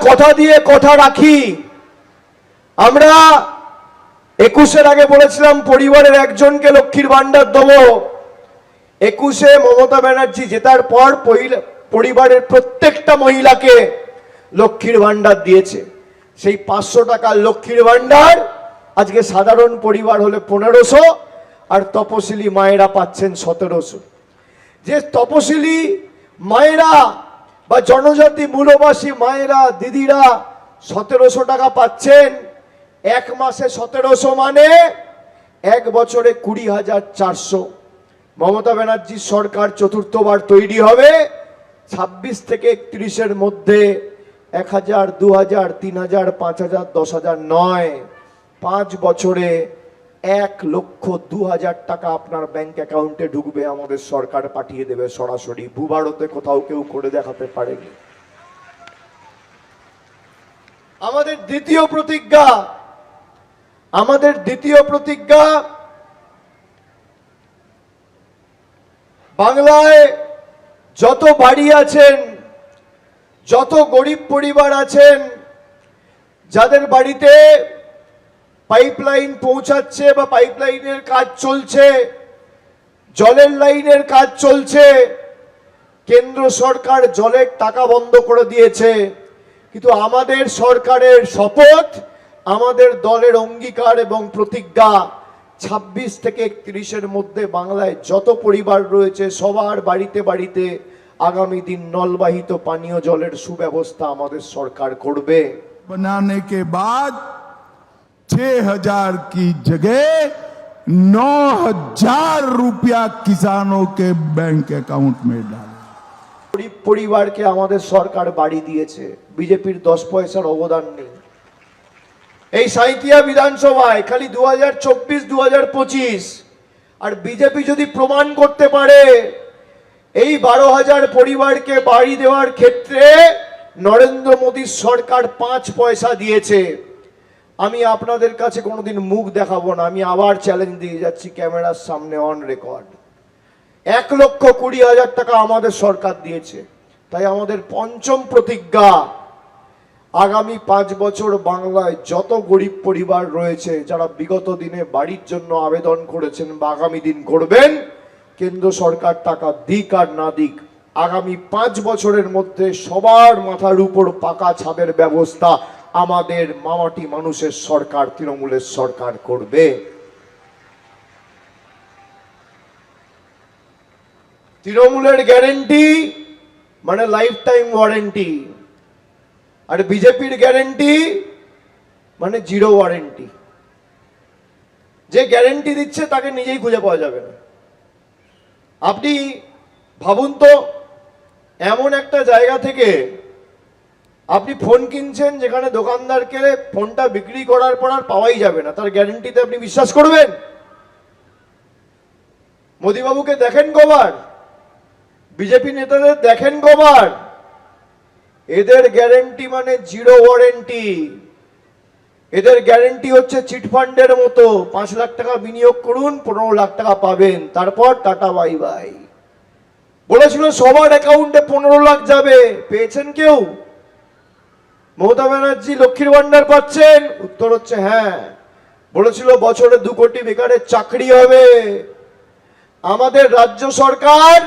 কথা দিয়ে কথা রাখি। আমরা 21-এর আগে বলেছিলাম পরিবারের একজনকে লক্ষ্মীর ভান্ডার দেবো। 21-এ মমতা ব্যানার্জি জেতার পর পরিবারের প্রত্যেকটা মহিলাকে লক্ষ্মীর ভান্ডার দিয়েছে। সেই 500 টাকার লক্ষ্মীর ভান্ডার আজকে সাধারণ পরিবার হলে 1500, আর তপশিলি মায়েরা পাচ্ছেন 1700। যে তপশিলি মায়েরা বা জনজাতি মূলবাসী মায়েরা দিদিরা 1700 টাকা পাচ্ছেন, এক মাসে 1700 মানে এক বছরে 20,400। মমতা ব্যানার্জির সরকার চতুর্থবার তৈরি হবে। 26 থেকে 31-এর মধ্যে 1000, 2000, 3000, 5000, 10,000 নয়, 5 বছরে 1,02,000 টাকা আপনার ব্যাংক অ্যাকাউন্টে ঢুকবে। আমাদের সরকার পাঠিয়ে দেবে সরাসরি। ভূভারতে কোথাও কেউ করে দেখাতে পারেনি। আমাদের দ্বিতীয় প্রতিজ্ঞা, বাংলায় যত বাড়ি আছেন, যত গরিব পরিবার আছেন, যাদের বাড়িতে পাইপলাইন পৌঁছাচ্ছে বা পাইপলাইনের কাজ চলছে, জলের লাইনের কাজ চলছে, কেন্দ্র সরকার জলের টাকা বন্ধ করে দিয়েছে, কিন্তু আমাদের সরকারের শপথ, আমাদের দলের অঙ্গীকার এবং প্রতিজ্ঞা, 26 থেকে 31-এর মধ্যে বাংলায় যত পরিবার রয়েছে সবার বাড়িতে বাড়িতে আগামী দিন নলবাহিত পানীয় জলের সুব্যবস্থা আমাদের সরকার করবে। बनाने के बाद 6,000 की जगह 9,000 रुपया किसानों के बैंक अकाउंट में डाला। গরিব পরিবারকে আমাদের সরকার বাড়ি দিয়েছে, বিজেপির 10 পয়সার অবদান নেই। এই সাঁইথিয়া বিধানসভায় খালি 2024-2025, আর বিজেপি যদি প্রমাণ করতে পারে এই 12,000 পরিবারকে বাড়ি দেওয়ার ক্ষেত্রে নরেন্দ্র মোদীর সরকার 5 পয়সা দিয়েছে, আমি আপনাদের কাছে কোনোদিন মুখ দেখাবো না। আমি আবার চ্যালেঞ্জ দিয়ে যাচ্ছি ক্যামেরার সামনে, অন রেকর্ড, 1,20,000 টাকা আমাদের সরকার দিয়েছে। তাই আমাদের পঞ্চম প্রতিজ্ঞা, আগামী 5 বছর বাংলায় যত গরিব পরিবার রয়েছে যারা বিগত দিনে বাড়ির জন্য আবেদন করেছেন বা আগামী দিন করবেন, কেন্দ্র সরকার টাকা দিক আর না দিক, আগামী 5 বছরের মধ্যে সবার মাথার উপর পাকা ছাদের ব্যবস্থা আমাদের মামাটি মানুষের সরকার, তৃণমূলের সরকার করবে। তৃণমূলের গ্যারেন্টি মানে লাইফ টাইম ওয়ারেন্টি, আর বিজেপির গ্যারেন্টি মানে জিরো ওয়ারেন্টি। যে গ্যারেন্টি দিচ্ছে তাকে নিজেই খুঁজে পাওয়া যাবে না। আপনি ভাবুন তো, এমন একটা জায়গা থেকে আপনি ফোন কিনছেন যেখানে দোকানদারকে ফোনটা বিক্রি করার পর আর পাওয়াই যাবে না, তার গ্যারেন্টিতে আপনি বিশ্বাস করবেন? মোদিবাবুকে দেখেন কবার, বিজেপি নেতাদের দেখেন কবার, এদের গ্যারেন্টি মানে জিরো ওয়ারেন্টি। এদের গ্যারেন্টি হচ্ছে চিটফান্ডের মতো, 5 লাখ টাকা বিনিয়োগ করুন, 15 লাখ টাকা পাবেন, তারপর টাটা বাই বাই। বলেছিল সবার অ্যাকাউন্টে 15 লাখ যাবে, পেয়েছেন কেউ? মমতা ব্যানার্জি লক্ষ্মীর ভান্ডার পাচ্ছেন? উত্তর হচ্ছে হ্যাঁ। বলেছিল বছরে 2 কোটি বেকারের চাকরি হবে। আমাদের রাজ্য সরকার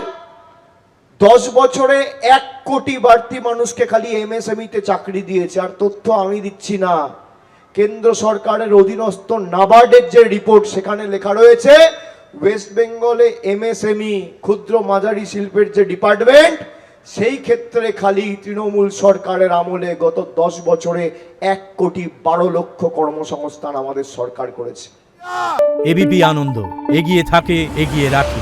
10 বছরে 1 কোটি বাড়তি মানুষকে খালি এমএসএমইতে চাকরি দিয়েছে। আর তথ্য আমি দিচ্ছি না, কেন্দ্র সরকারের অধীনস্থ নাবার্ডের যে রিপোর্ট, সেখানে লেখা রয়েছে ওয়েস্ট বেঙ্গলে এমএসএমই ক্ষুদ্র মাঝারি শিল্পের যে ডিপার্টমেন্ট, সেই ক্ষেত্রে খালি তৃণমূল সরকারের আমলে গত 10 বছরে 1,12,00,000 কর্মসংস্থান আমাদের সরকার করেছে। এবিপি আনন্দ, এগিয়ে থাকে, এগিয়ে রাখে।